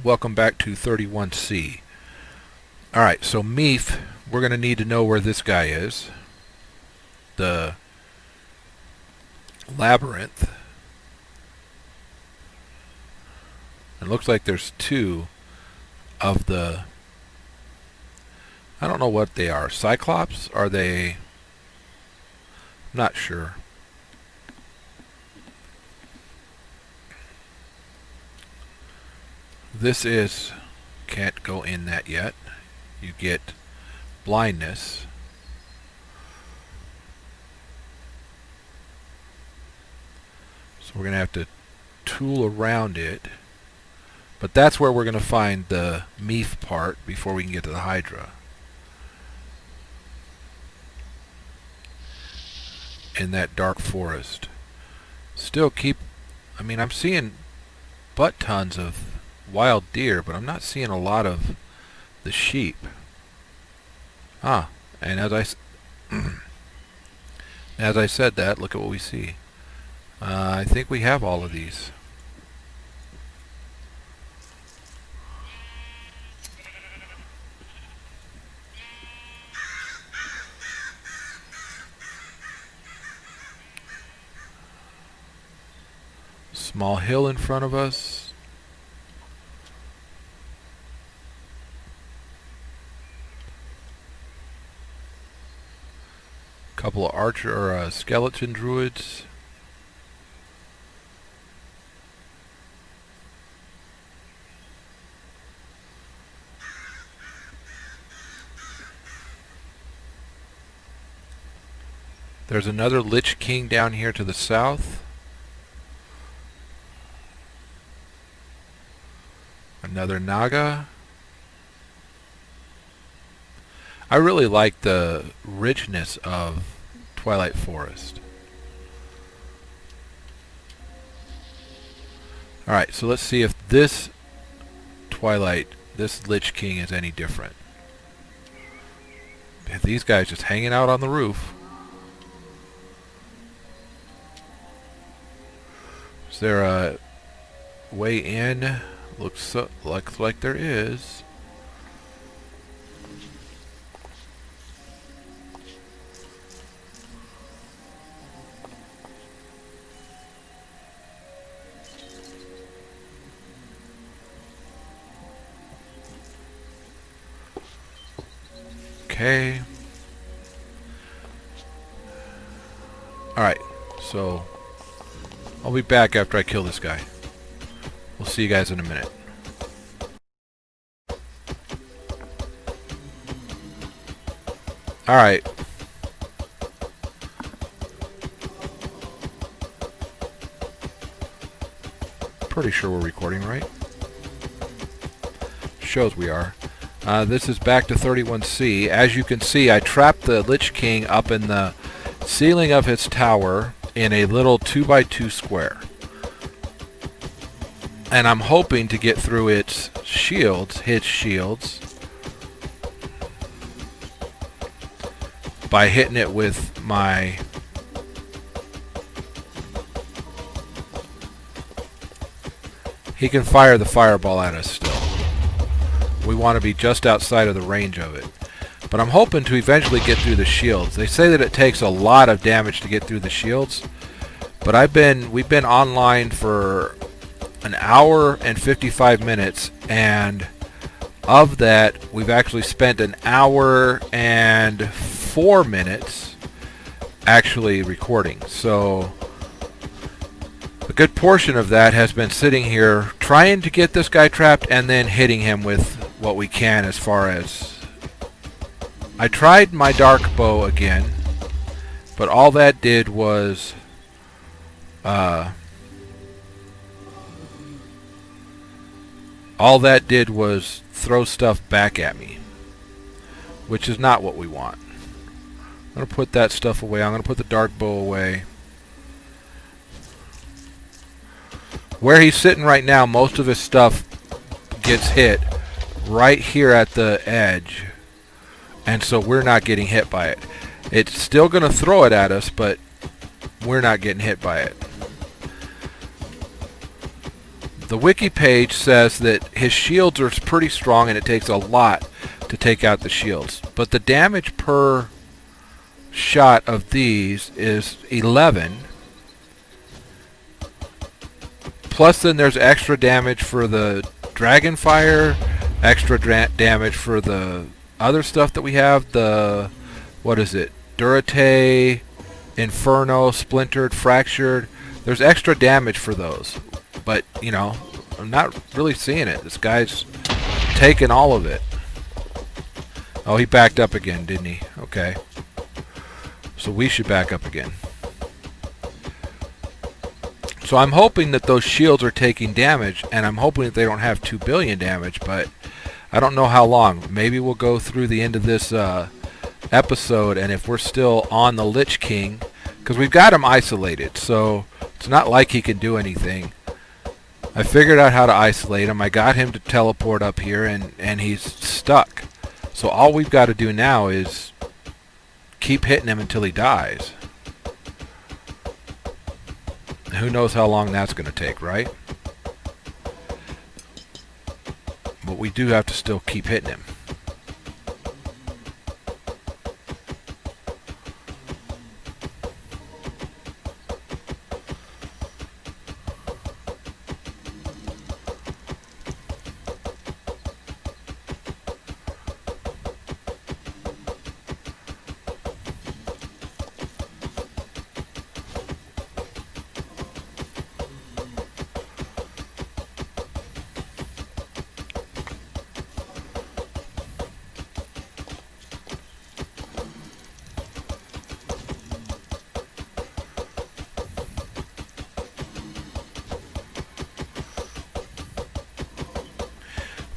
Welcome back to 31C. Alright, so Meef, we're going to need to know where this guy is. The labyrinth. It looks like there's two of the... I don't know what they are. Cyclops? Are they... Not sure. This is... Can't go in that yet. You get blindness. So we're going to have to tool around it. But that's where we're going to find the Meef part before we can get to the Hydra. In that dark forest. Still keep... I mean, I'm seeing butt tons of wild deer, but I'm not seeing a lot of the sheep. Ah, and as I said that, look at what we see. I think we have all of these. Small hill in front of us. Couple of archer or skeleton druids. There's another Lich King down here to the south. Another Naga. I really like the richness of Twilight Forest. Alright, so let's see if this Lich King is any different. These guys just hanging out on the roof. Is there a way in? Looks like there is. Okay. Alright, so I'll be back after I kill this guy. We'll see you guys in a minute. Alright. Pretty sure we're recording, right? Shows we are. This is back to 31C. As you can see, I trapped the Lich King up in the ceiling of his tower in a little 2x2 square. And I'm hoping to get through its shields, by hitting it with my... He can fire the fireball at us still. We want to be just outside of the range of it. But I'm hoping to eventually get through the shields. They say that it takes a lot of damage to get through the shields. But we've been online for an hour and 55 minutes, and of that we've actually spent an hour and 4 minutes actually recording. So a good portion of that has been sitting here trying to get this guy trapped and then hitting him with what we can. As far as I tried my dark bow again, but all that did was throw stuff back at me, which is not what we want. I'm going to put that stuff away. I'm going to put the dark bow away. Where he's sitting right now, most of his stuff gets hit right here at the edge, and so we're not getting hit by it. It's still going to throw it at us, but we're not getting hit by it. The wiki page says that his shields are pretty strong and it takes a lot to take out the shields. But the damage per shot of these is 11. Plus then there's extra damage for the dragon fire, extra damage for the other stuff that we have. The, what is it? Durate, Inferno, Splintered, Fractured. There's extra damage for those. But, you know, I'm not really seeing it. This guy's taking all of it. Oh, he backed up again, didn't he? Okay. So we should back up again. So I'm hoping that those shields are taking damage, and I'm hoping that they don't have 2 billion damage, but I don't know how long. Maybe we'll go through the end of this episode, and if we're still on the Lich King, because we've got him isolated, so it's not like he can do anything. I figured out how to isolate him. I got him to teleport up here, and he's stuck. So all we've got to do now is keep hitting him until he dies. Who knows how long that's going to take, right? But we do have to still keep hitting him.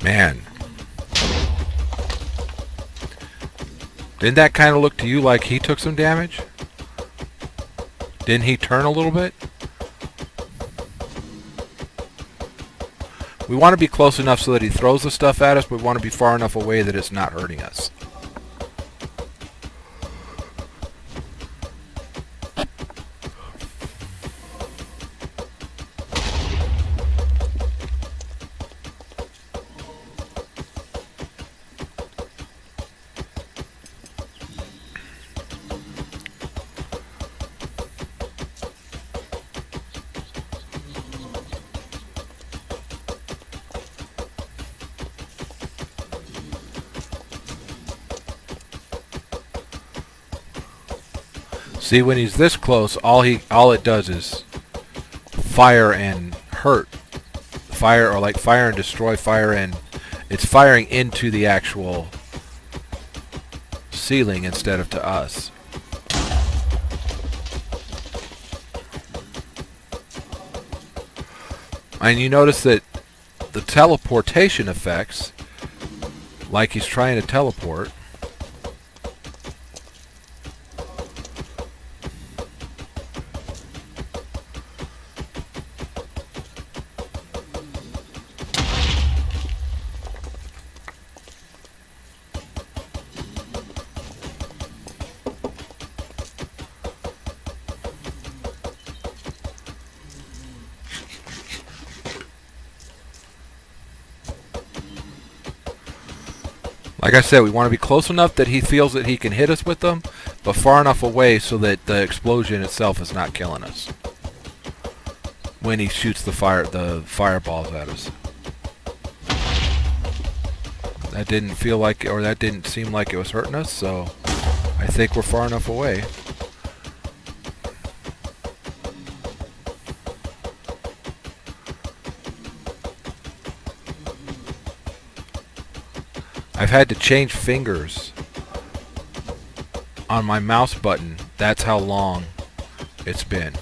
Man. Didn't that kind of look to you like he took some damage? Didn't he turn a little bit? We want to be close enough so that he throws the stuff at us, but we want to be far enough away that it's not hurting us. See, when he's this close, all it does is fire and hurt. Fire, or like fire and destroy, fire and... It's firing into the actual ceiling instead of to us. And you notice that the teleportation effects, like he's trying to teleport, like I said, we want to be close enough that he feels that he can hit us with them, but far enough away so that the explosion itself is not killing us when he shoots the fireballs at us. That didn't feel like, or that didn't seem like it was hurting us, so I think we're far enough away. I've had to change fingers on my mouse button. That's how long it's been.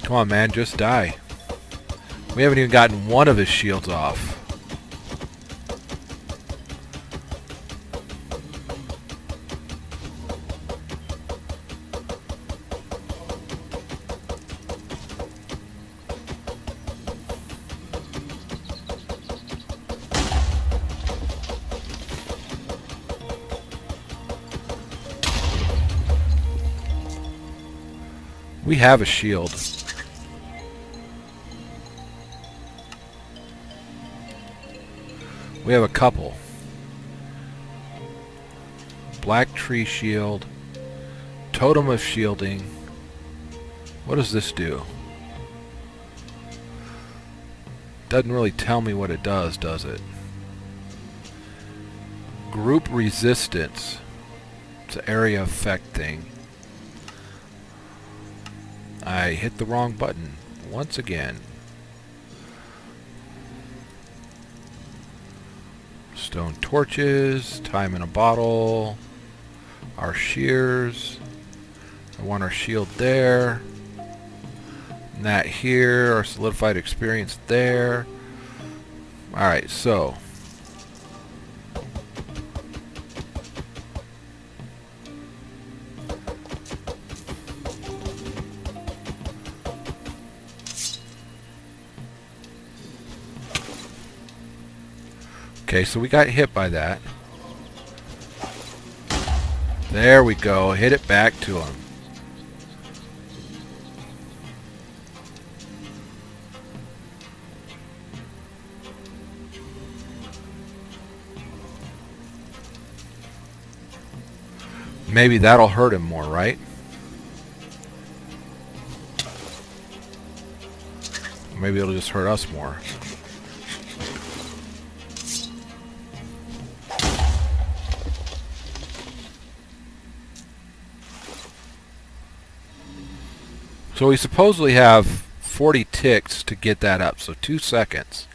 Come on, man, just die. We haven't even gotten one of his shields off. We have a shield. We have a couple. Black tree shield. Totem of shielding. What does this do? Doesn't really tell me what it does it? Group resistance. It's an area effect thing. I hit the wrong button once again. Stone torches, time in a bottle, our shears. I want our shield there. And that here, our solidified experience there. Alright, so. Okay, so we got hit by that. There we go. Hit it back to him. Maybe that'll hurt him more, right? Maybe it'll just hurt us more. So we supposedly have 40 ticks to get that up, so 2 seconds.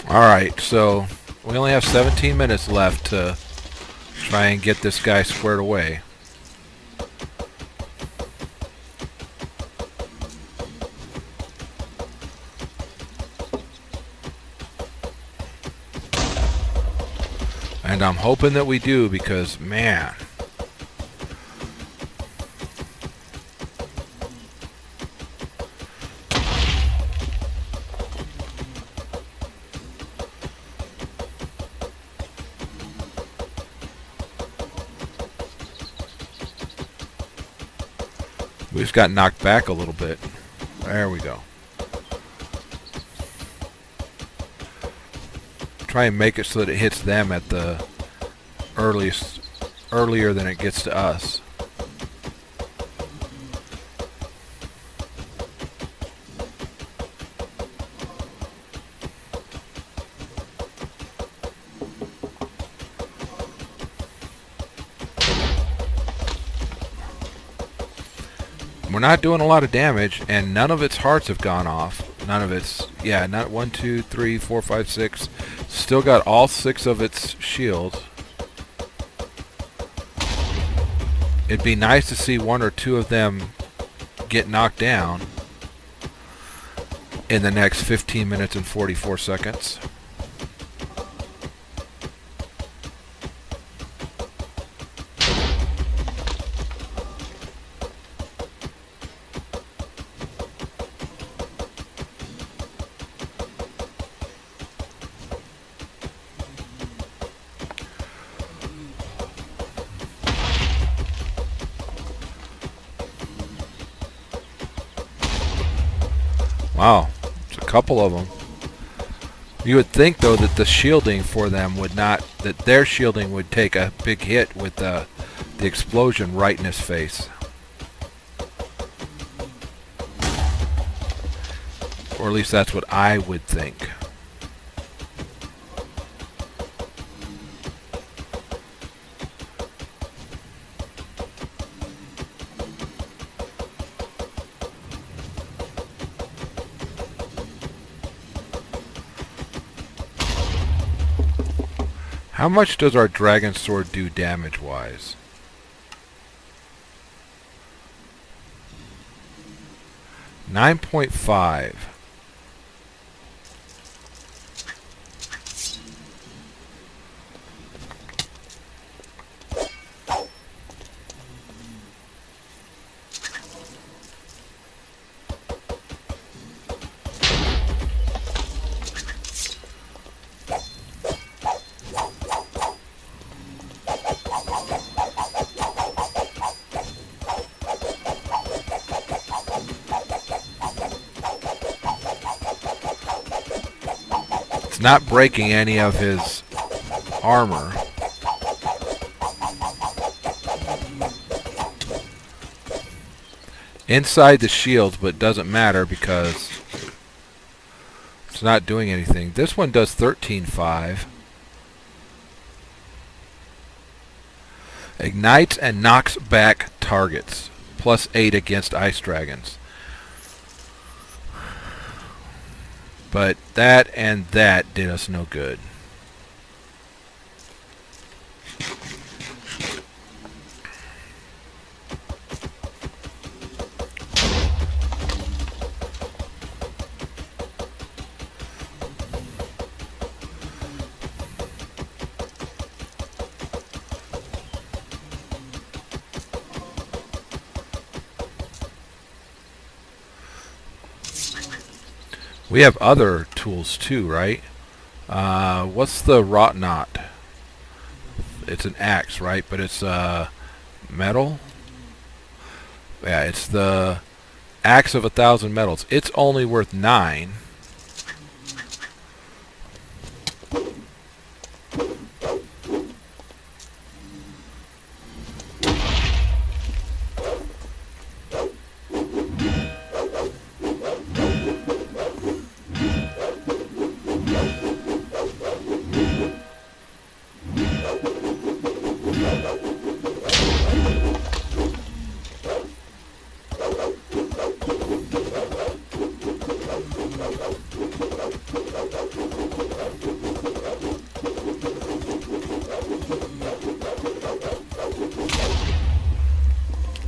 Alright, so we only have 17 minutes left to try and get this guy squared away. And I'm hoping that we do because, man... We just got knocked back a little bit. There we go. Try and make it so that it hits them at the earlier than it gets to us. We're not doing a lot of damage, and none of its hearts have gone off. None of its, yeah, not 1, 2, 3, 4, 5, 6. Still got all 6 of its shields. It'd be nice to see 1 or 2 of them get knocked down in the next 15 minutes and 44 seconds. Wow, it's a couple of them. You would think, though, that the shielding for them would not, that their shielding would take a big hit with the explosion right in his face. Or at least that's what I would think. How much does our dragon sword do damage-wise? 9.5. Not breaking any of his armor. Inside the shields, but it doesn't matter because it's not doing anything. This one does 13.5. Ignites and knocks back targets. Plus 8 against ice dragons. But that and that did us no good. We have other tools too, right? What's the wrought knot? It's an axe, right? But it's metal. Yeah, it's the axe of 1,000 metals. It's only worth 9.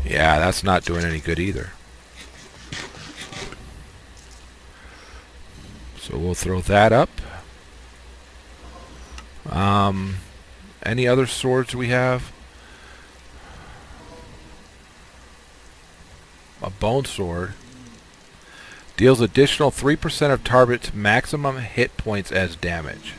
Yeah, that's not doing any good either. So we'll throw that up. Any other swords we have? A bone sword. Deals additional 3% of target's maximum hit points as damage.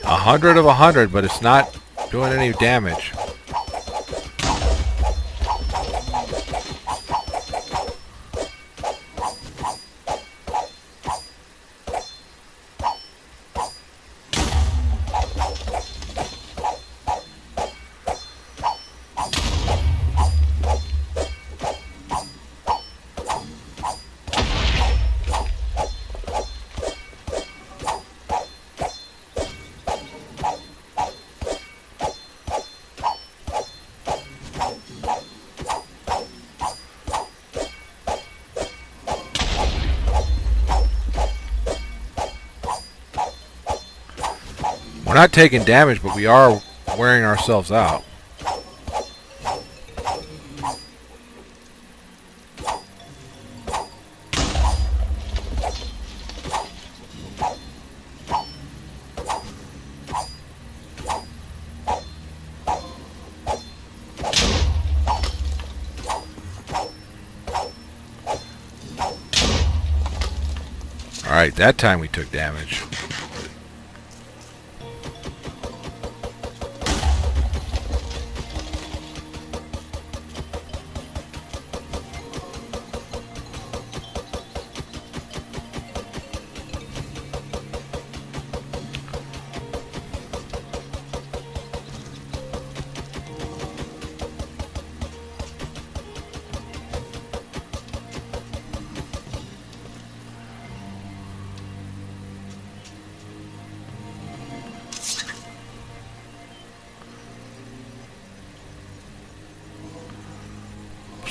A 100 of 100, but it's not doing any damage. We're not taking damage, but we are wearing ourselves out. Alright, that time we took damage.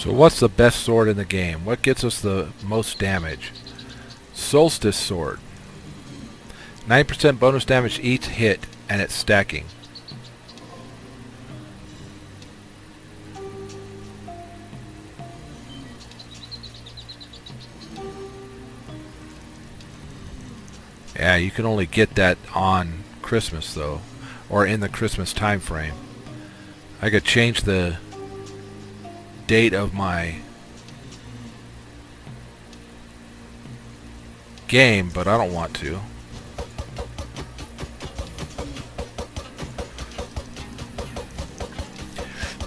So what's the best sword in the game? What gets us the most damage? Solstice Sword. 9% bonus damage each hit, and it's stacking. Yeah, you can only get that on Christmas, though, or in the Christmas time frame. I could change the date of my game, but I don't want to.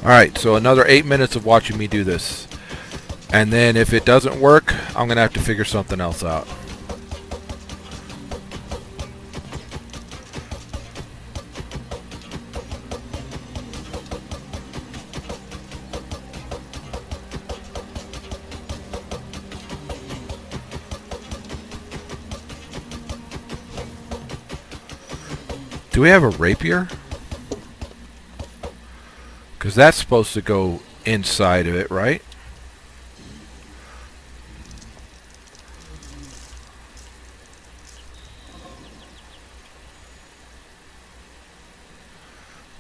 Alright, so another 8 minutes of watching me do this. And then if it doesn't work, I'm going to have to figure something else out. Do we have a rapier? Because that's supposed to go inside of it, right?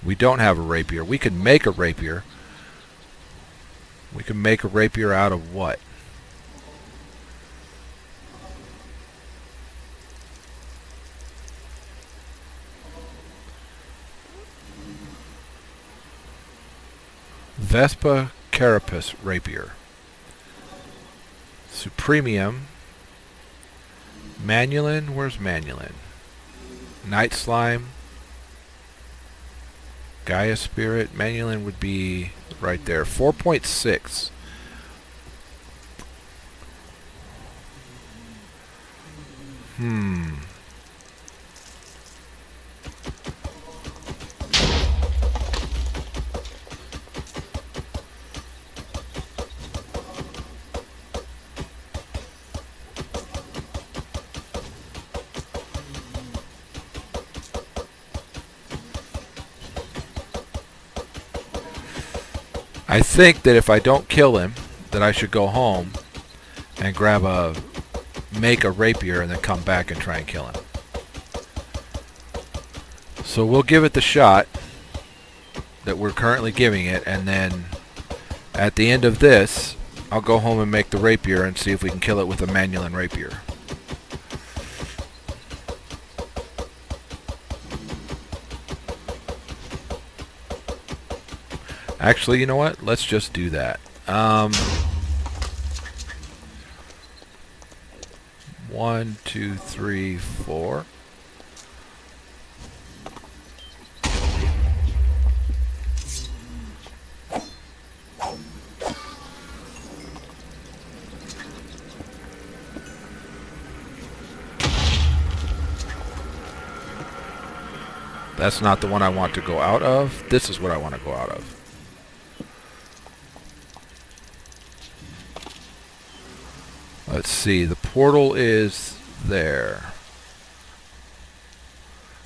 We don't have a rapier. We can make a rapier. We can make a rapier out of what? Vespa Carapace Rapier. Supremium. Manulin. Where's Manulin? Night Slime. Gaia Spirit. Manulin would be right there. 4.6. I think that if I don't kill him, that I should go home and make a rapier and then come back and try and kill him. So we'll give it the shot that we're currently giving it, and then at the end of this, I'll go home and make the rapier and see if we can kill it with a Manulin rapier. Actually, you know what? Let's just do that. 1, 2, 3, 4. That's not the one I want to go out of. This is what I want to go out of. Let's see, the portal is there.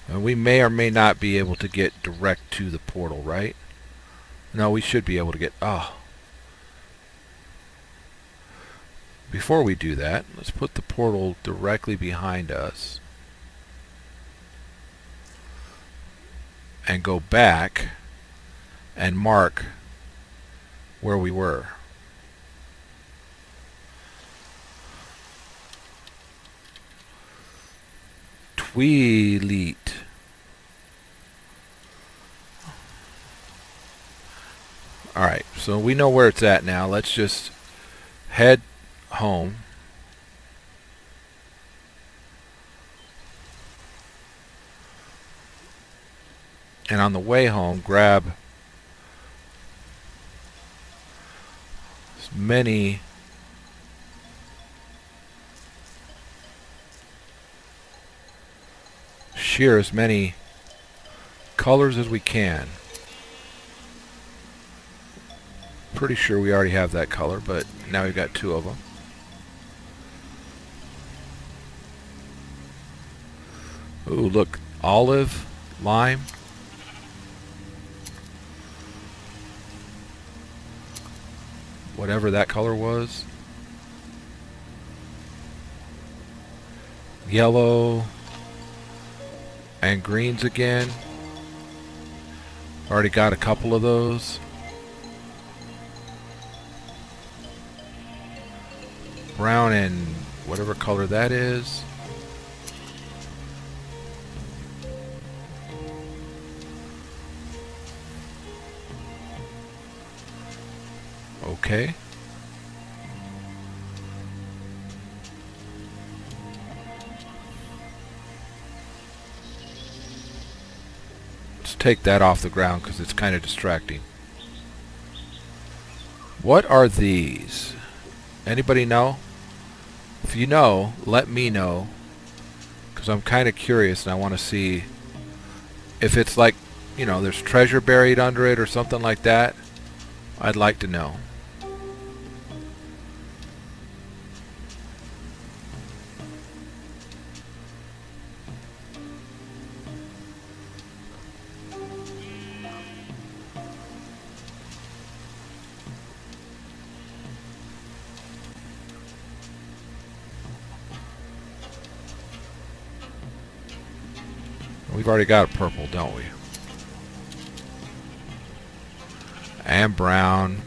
And we may or may not be able to get direct to the portal, right? No, we should be able to get... Before we do that, let's put the portal directly behind us. And go back and mark where we were. Twilight. Alright, so we know where it's at now. Let's just head home. And on the way home, grab as many shear as many colors as we can. Pretty sure we already have that color, but now we've got 2 of them. Ooh, look, olive, lime. whatever that color was. Yellow and greens again. Already got a couple of those. Brown and whatever color that is. Okay. Let's take that off the ground because it's kind of distracting. What are these? Anybody know? If you know, let me know, because I'm kind of curious and I want to see if it's like, you know, there's treasure buried under it or something like that. I'd like to know. We've already got a purple, don't we? And brown.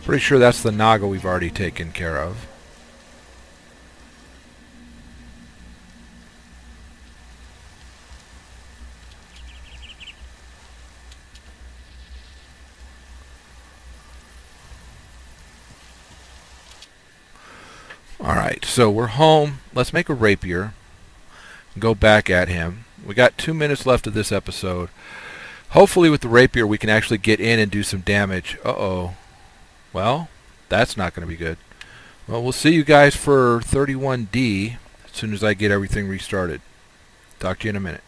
Pretty sure that's the Naga we've already taken care of. Alright, so we're home. Let's make a rapier. Go back at him. We got 2 minutes left of this episode. Hopefully with the rapier we can actually get in and do some damage. Uh-oh. Well, that's not going to be good. Well, we'll see you guys for 31D as soon as I get everything restarted. Talk to you in a minute.